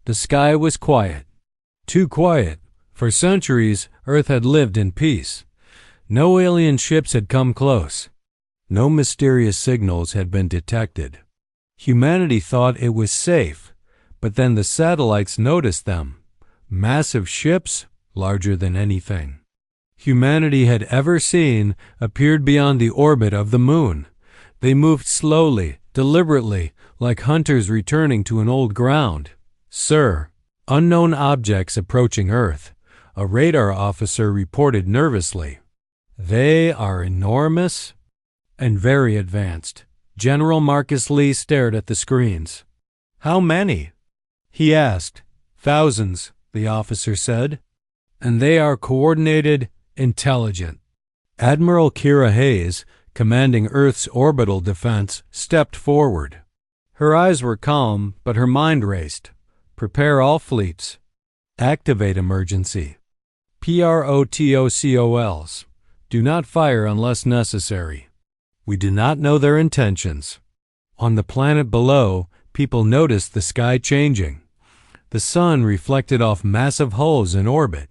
The sky was quiet. Too quiet. For centuries, Earth had lived in peace. No alien ships had come close. No mysterious signals had been detected. Humanity thought it was safe, but then the satellites noticed them. Massive ships, larger than anything humanity had ever seen, appeared beyond the orbit of the moon. They moved slowly, deliberately, like hunters returning to an old ground. "Sir, unknown objects approaching Earth," a radar officer reported nervously. "They are enormous and very advanced." General Marcus Lee stared at the screens. "How many?" he asked. "Thousands," the officer said. "And they are coordinated, intelligent." Admiral Kira Hayes, commanding Earth's orbital defense, stepped forward. Her eyes were calm, but her mind raced. "Prepare all fleets. Activate emergency. PROTOCOLs. Do not fire unless necessary. We do not know their intentions." On the planet below, people noticed the sky changing. The sun reflected off massive holes in orbit.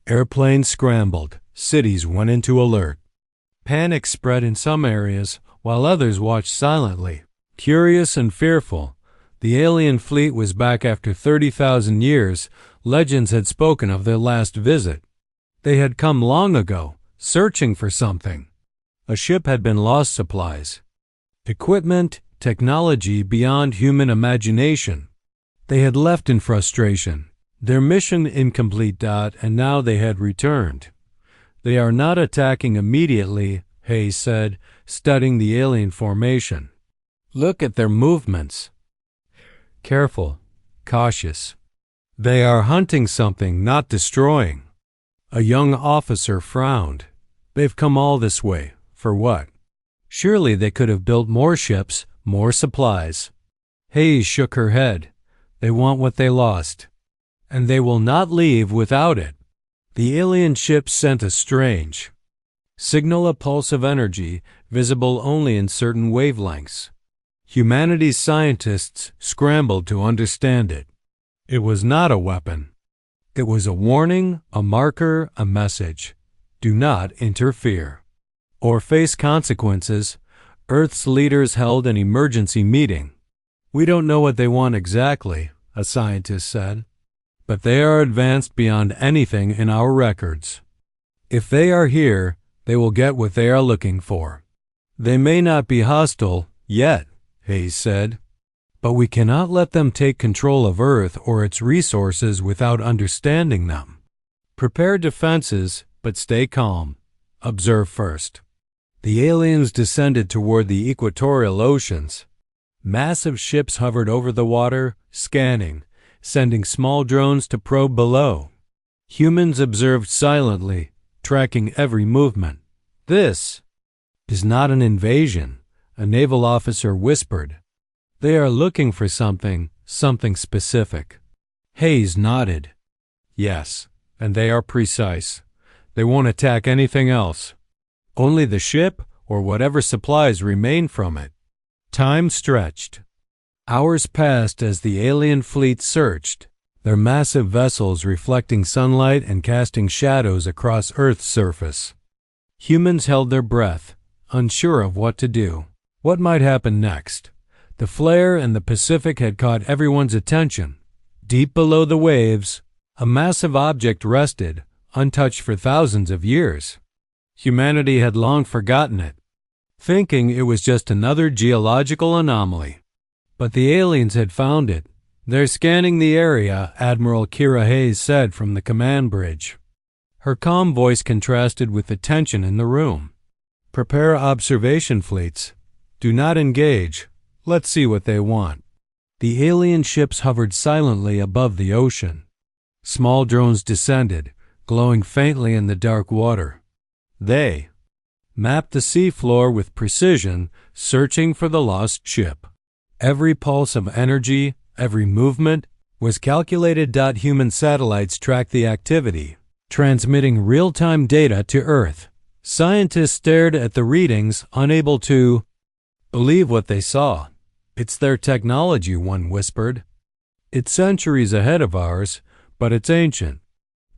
Airplanes scrambled. Cities went into alert. Panic spread in some areas, while others watched silently. Curious and fearful, the alien fleet was back after 30,000 years. Legends had spoken of their last visit. They had come long ago, searching for something. A ship had been lost, supplies, equipment, technology beyond human imagination. They had left in frustration, their mission incomplete. And now they had returned. "They are not attacking immediately," Hayes said, studying the alien formation. "Look at their movements. Careful, cautious. They are hunting something, not destroying." A young officer frowned. "They've come all this way. For what? Surely they could have built more ships, more supplies." Hayes shook her head. "They want what they lost, and they will not leave without it." The alien ship sent a strange signal, a pulse of energy, visible only in certain wavelengths. Humanity's scientists scrambled to understand it. It was not a weapon. It was a warning, a marker, a message. Do not interfere, or face consequences. Earth's leaders held an emergency meeting. "We don't know what they want exactly," a scientist said, "but they are advanced beyond anything in our records. If they are here, they will get what they are looking for. They may not be hostile yet," Hayes said, "but we cannot let them take control of Earth or its resources without understanding them. Prepare defenses, but stay calm. Observe first." The aliens descended toward the equatorial oceans. Massive ships hovered over the water, scanning, sending small drones to probe below. Humans observed silently, tracking every movement. "This is not an invasion," a naval officer whispered. "They are looking for something specific." Hayes nodded. "Yes, and they are precise. They won't attack anything else. Only the ship or whatever supplies remain from it." Time stretched. Hours passed as the alien fleet searched, their massive vessels reflecting sunlight and casting shadows across Earth's surface. Humans held their breath, unsure of what to do. What might happen next? The flare in the Pacific had caught everyone's attention. Deep below the waves, a massive object rested, untouched for thousands of years. Humanity had long forgotten it, thinking it was just another geological anomaly. But the aliens had found it. "They're scanning the area," Admiral Kira Hayes said from the command bridge. Her calm voice contrasted with the tension in the room. "Prepare observation fleets. Do not engage. Let's see what they want." The alien ships hovered silently above the ocean. Small drones descended, glowing faintly in the dark water. They mapped the seafloor with precision, searching for the lost ship. Every pulse of energy, every movement, was calculated. Human satellites tracked the activity, transmitting real-time data to Earth. Scientists stared at the readings, unable to believe what they saw. "It's their technology," one whispered. It's centuries ahead of ours, but it's ancient.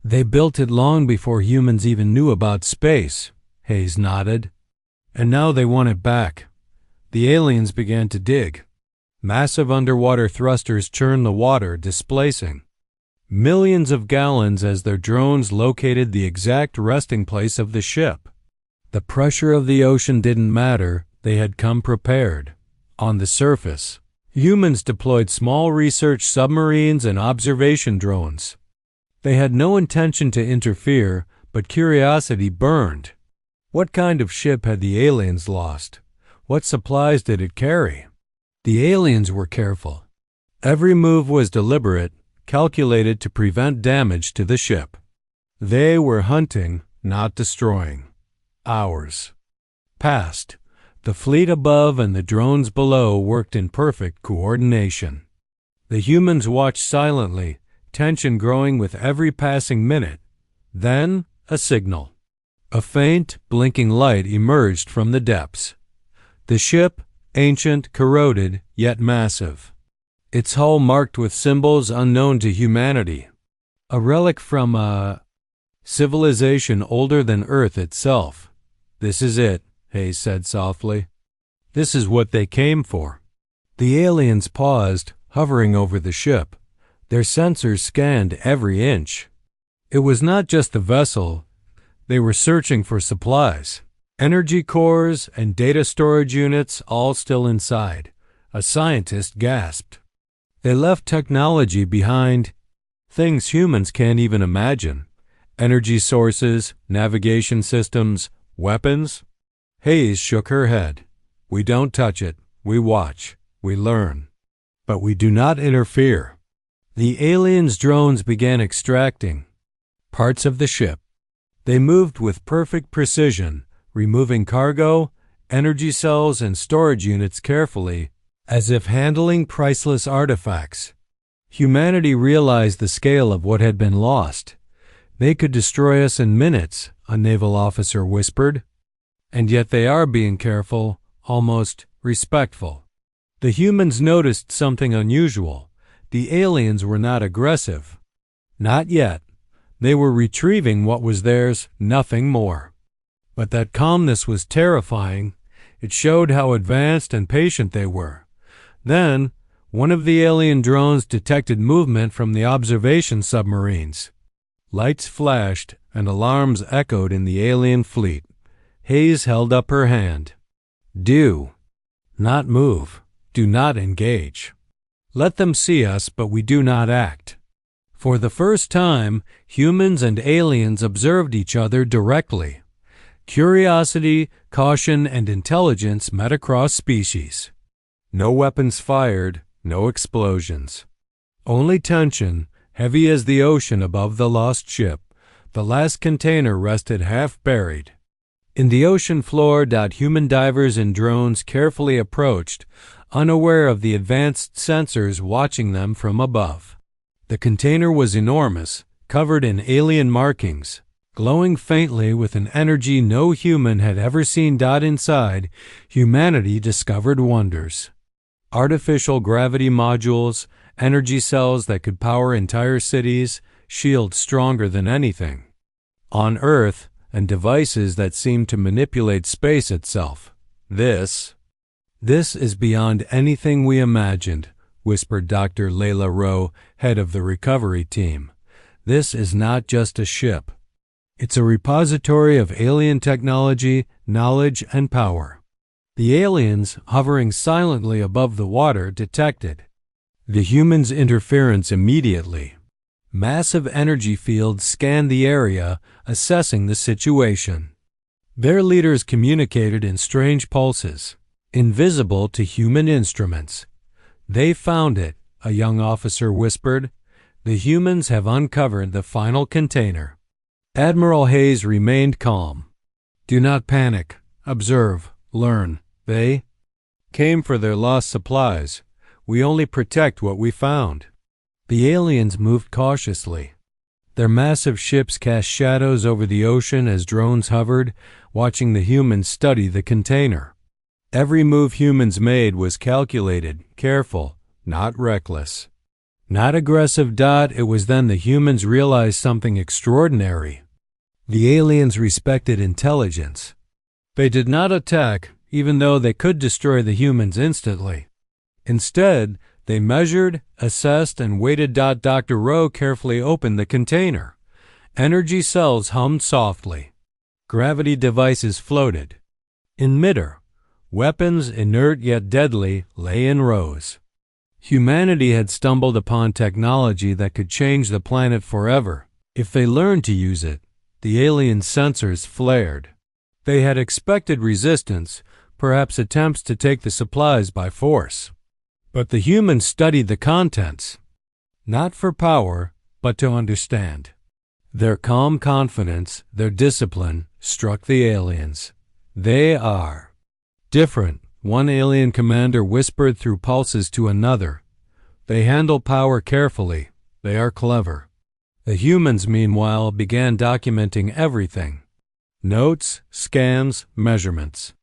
They built it long before humans even knew about space, Hayes nodded. And now they want it back. The aliens began to dig. Massive underwater thrusters churned the water, displacing millions of gallons as their drones located the exact resting place of the ship. The pressure of the ocean didn't matter. They had come prepared. On the surface, humans deployed small research submarines and observation drones. They had no intention to interfere, but curiosity burned. What kind of ship had the aliens lost? What supplies did it carry? The aliens were careful. Every move was deliberate, calculated to prevent damage to the ship. They were hunting, not destroying. Hours passed. The fleet above and the drones below worked in perfect coordination. The humans watched silently, tension growing with every passing minute. Then, a signal. A faint, blinking light emerged from the depths. The ship, ancient, corroded, yet massive. Its hull marked with symbols unknown to humanity. A relic from a civilization older than Earth itself. "This is it," Hayes said softly. "This is what they came for." The aliens paused, hovering over the ship. Their sensors scanned every inch. It was not just the vessel. They were searching for supplies. Energy cores and data storage units all still inside. A scientist gasped. They left technology behind, things humans can't even imagine. Energy sources, navigation systems, weapons. Hayes shook her head. "We don't touch it. We watch. We learn. But we do not interfere." The aliens' drones began extracting parts of the ship. They moved with perfect precision, removing cargo, energy cells, and storage units carefully, as if handling priceless artifacts. Humanity realized the scale of what had been lost. "They could destroy us in minutes," a naval officer whispered. "And yet they are being careful, almost respectful." The humans noticed something unusual. The aliens were not aggressive. Not yet. They were retrieving what was theirs, nothing more. But that calmness was terrifying. It showed how advanced and patient they were. Then, one of the alien drones detected movement from the observation submarines. Lights flashed and alarms echoed in the alien fleet. Hayes held up her hand. "Do not move. Do not engage. Let them see us, but we do not act." For the first time, humans and aliens observed each other directly. Curiosity, caution, and intelligence met across species. No weapons fired, no explosions. Only tension, heavy as the ocean above the lost ship. The last container rested half buried. In the ocean floor, human divers and drones carefully approached, unaware of the advanced sensors watching them from above. The container was enormous, covered in alien markings. Glowing faintly with an energy no human had ever seen. Inside, humanity discovered wonders. Artificial gravity modules, energy cells that could power entire cities, shields stronger than anything on Earth, and devices that seemed to manipulate space itself. This is beyond anything we imagined," whispered Dr. Layla Rowe, head of the recovery team. "This is not just a ship. It's a repository of alien technology, knowledge, and power." The aliens, hovering silently above the water, detected the humans' interference immediately. Massive energy fields scanned the area, assessing the situation. Their leaders communicated in strange pulses, invisible to human instruments. "They found it," a young officer whispered. "The humans have uncovered the final container." Admiral Hayes remained calm. "Do not panic. Observe. Learn. They came for their lost supplies. We only protect what we found." The aliens moved cautiously. Their massive ships cast shadows over the ocean as drones hovered, watching the humans study the container. Every move humans made was calculated, careful, not reckless. Not aggressive. It was then the humans realized something extraordinary. The aliens respected intelligence. They did not attack, even though they could destroy the humans instantly. Instead, they measured, assessed, and waited. Dr. Rowe carefully opened the container. Energy cells hummed softly. Gravity devices floated. In midair, weapons, inert yet deadly, lay in rows. Humanity had stumbled upon technology that could change the planet forever. If they learned to use it, the alien sensors flared. They had expected resistance, perhaps attempts to take the supplies by force. But the humans studied the contents, not for power, but to understand. Their calm confidence, their discipline, struck the aliens. They are different, one alien commander whispered through pulses to another. They handle power carefully. They are clever. The humans, meanwhile, began documenting everything. Notes, scans, measurements.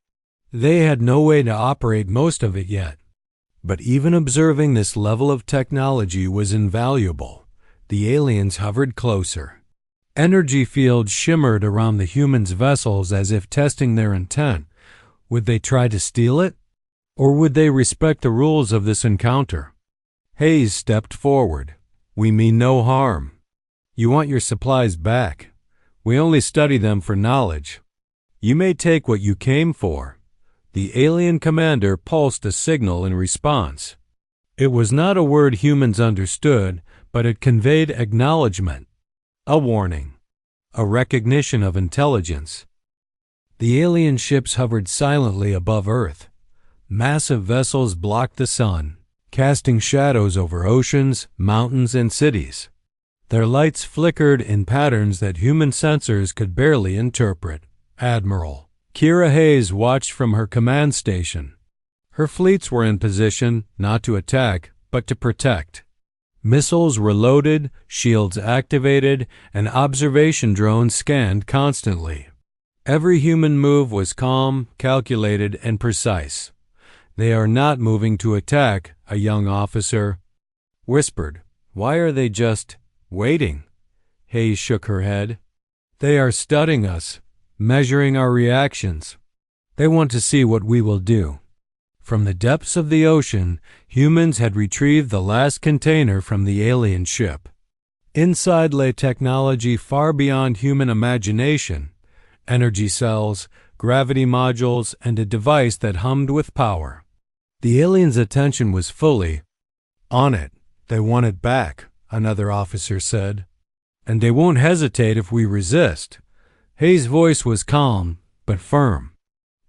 They had no way to operate most of it yet. But even observing this level of technology was invaluable. The aliens hovered closer. Energy fields shimmered around the humans' vessels as if testing their intent. Would they try to steal it? Or would they respect the rules of this encounter? Hayes stepped forward. We mean no harm. You want your supplies back. We only study them for knowledge. You may take what you came for. The alien commander pulsed a signal in response. It was not a word humans understood, but it conveyed acknowledgement, a warning, a recognition of intelligence. The alien ships hovered silently above Earth. Massive vessels blocked the sun, casting shadows over oceans, mountains, and cities. Their lights flickered in patterns that human sensors could barely interpret. Admiral Kira Hayes watched from her command station. Her fleets were in position not to attack, but to protect. Missiles were loaded, shields activated, and observation drones scanned constantly. Every human move was calm, calculated, and precise. They are not moving to attack, a young officer whispered. Why are they just waiting? Hayes shook her head. They are studying us, measuring our reactions. They want to see what we will do. From the depths of the ocean, humans had retrieved the last container from the alien ship. Inside lay technology far beyond human imagination. Energy cells, gravity modules, and a device that hummed with power. The aliens' attention was fully on it. They want it back, another officer said. And they won't hesitate if we resist. Hayes' voice was calm, but firm.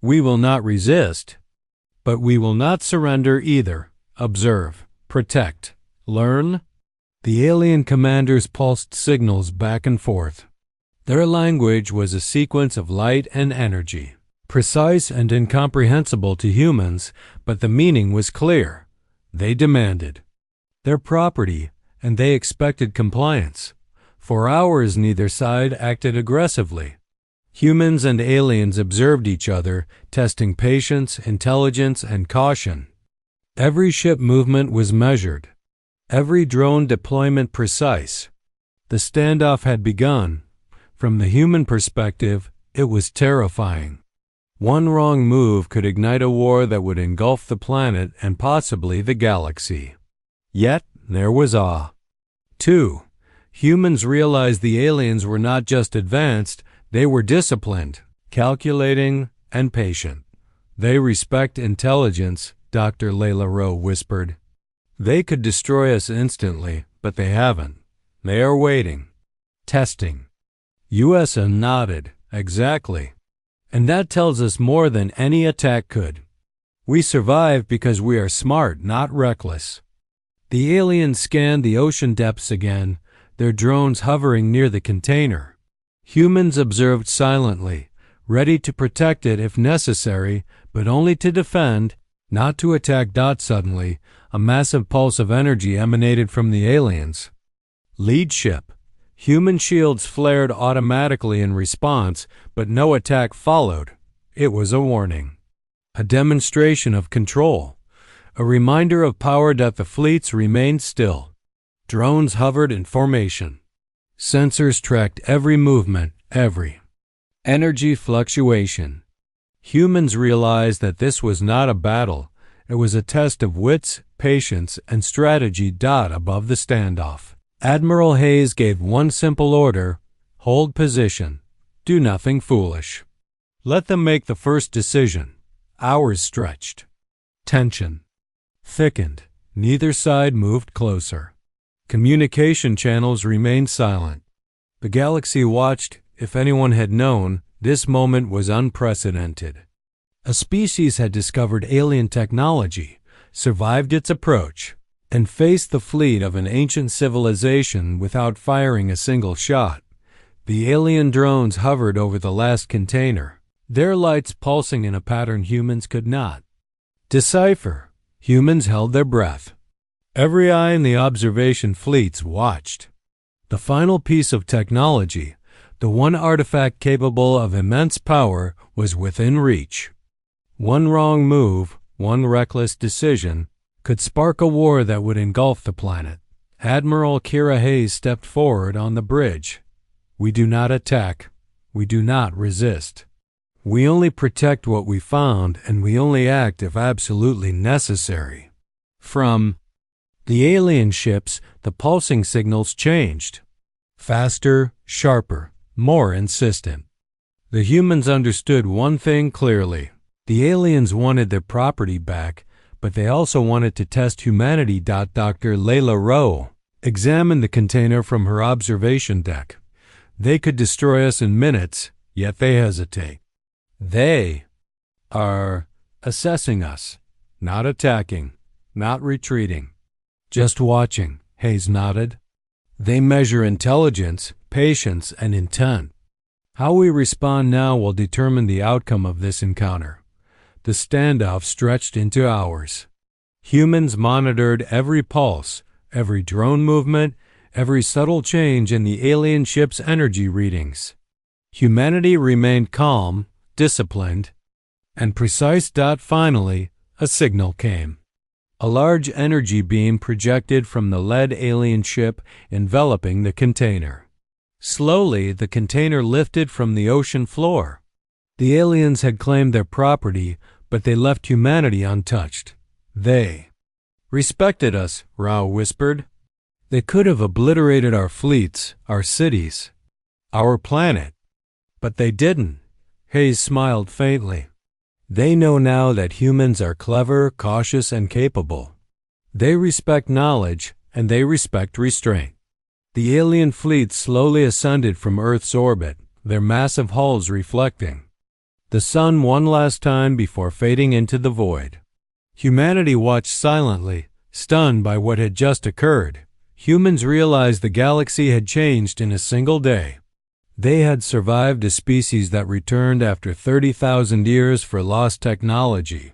We will not resist, but we will not surrender either. Observe, protect, learn. The alien commanders pulsed signals back and forth. Their language was a sequence of light and energy, precise and incomprehensible to humans, but the meaning was clear. They demanded their property, and they expected compliance. For hours, neither side acted aggressively. Humans and aliens observed each other, testing patience, intelligence, and caution. Every ship movement was measured, every drone deployment precise. The standoff had begun. From the human perspective, it was terrifying. One wrong move could ignite a war that would engulf the planet and possibly the galaxy. Yet, there was awe. 2. Humans realized the aliens were not just advanced, they were disciplined, calculating, and patient. They respect intelligence, Dr. Layla Rowe whispered. They could destroy us instantly, but they haven't. They are waiting. Testing. USM nodded. Exactly. And that tells us more than any attack could. We survive because we are smart, not reckless. The aliens scanned the ocean depths again, their drones hovering near the container. Humans observed silently, ready to protect it if necessary, but only to defend, not to attack. Suddenly, a massive pulse of energy emanated from the aliens. Lead ship. Human shields flared automatically in response, but no attack followed. It was a warning. A demonstration of control. A reminder of power that the fleets remained still. Drones hovered in formation. Sensors tracked every movement, every energy fluctuation. Humans realized that this was not a battle. It was a test of wits, patience, and strategy. Above the standoff, Admiral Hayes gave one simple order: hold position. Do nothing foolish. Let them make the first decision. Hours stretched. Tension thickened. Neither side moved closer. Communication channels remained silent. The galaxy watched. If anyone had known, this moment was unprecedented. A species had discovered alien technology, survived its approach, and faced the fleet of an ancient civilization without firing a single shot. The alien drones hovered over the last container, their lights pulsing in a pattern humans could not decipher. Humans held their breath. Every eye in the observation fleets watched. The final piece of technology, the one artifact capable of immense power, was within reach. One wrong move, one reckless decision, could spark a war that would engulf the planet. Admiral Kira Hayes stepped forward on the bridge. We do not attack. We do not resist. We only protect what we found, and we only act if absolutely necessary. From the alien ships, the pulsing signals changed. Faster, sharper, more insistent. The humans understood one thing clearly. The aliens wanted their property back, but they also wanted to test humanity. Dr. Layla Rowe examined the container from her observation deck. They could destroy us in minutes, yet they hesitate. They are assessing us, not attacking, not retreating, just watching. Hayes nodded. They measure intelligence, patience, and intent. How we respond now will determine the outcome of this encounter. The standoff stretched into hours. Humans monitored every pulse, every drone movement, every subtle change in the alien ship's energy readings. Humanity remained calm, disciplined, and precise. Finally, a signal came. A large energy beam projected from the lead alien ship, enveloping the container. Slowly, the container lifted from the ocean floor. The aliens had claimed their property, but they left humanity untouched. They respected us, Rao whispered. They could have obliterated our fleets, our cities, our planet, but they didn't. Hayes smiled faintly. They know now that humans are clever, cautious, and capable. They respect knowledge, and they respect restraint. The alien fleet slowly ascended from Earth's orbit, their massive hulls reflecting the sun one last time before fading into the void. Humanity watched silently, stunned by what had just occurred. Humans realized the galaxy had changed in a single day. They had survived a species that returned after 30,000 years for lost technology.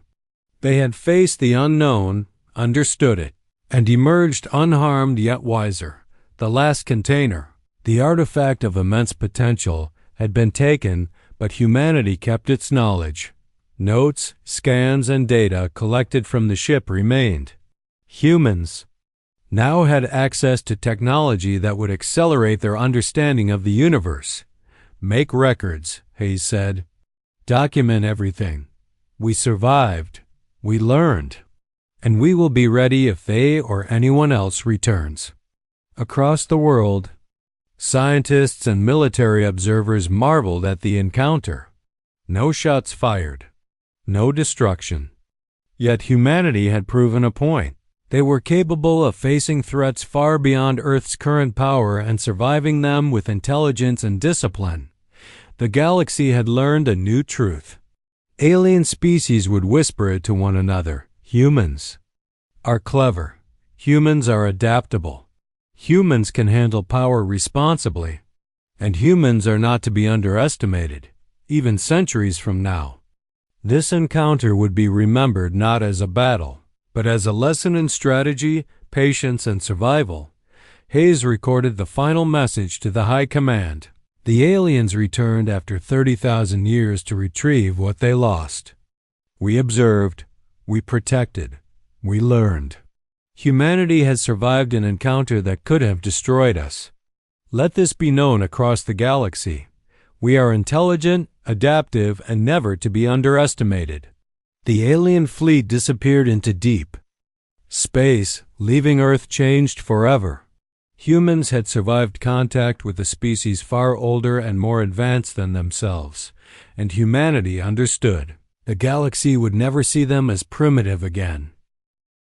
They had faced the unknown, understood it, and emerged unharmed yet wiser. The last container, the artifact of immense potential, had been taken, but humanity kept its knowledge. Notes, scans, and data collected from the ship remained. Humans now had access to technology that would accelerate their understanding of the universe. Make records, Hayes said. Document everything. We survived. We learned. And we will be ready if they or anyone else returns. Across the world, scientists and military observers marveled at the encounter. No shots fired. No destruction. Yet humanity had proven a point. They were capable of facing threats far beyond Earth's current power and surviving them with intelligence and discipline. The galaxy had learned a new truth. Alien species would whisper it to one another. Humans are clever. Humans are adaptable. Humans can handle power responsibly. And humans are not to be underestimated, even centuries from now. This encounter would be remembered not as a battle, but as a lesson in strategy, patience, and survival. Hayes recorded the final message to the High Command. The aliens returned after 30,000 years to retrieve what they lost. We observed, we protected, we learned. Humanity has survived an encounter that could have destroyed us. Let this be known across the galaxy. We are intelligent, adaptive, and never to be underestimated. The alien fleet disappeared into deep space, leaving Earth changed forever. Humans had survived contact with a species far older and more advanced than themselves, and humanity understood. The galaxy would never see them as primitive again.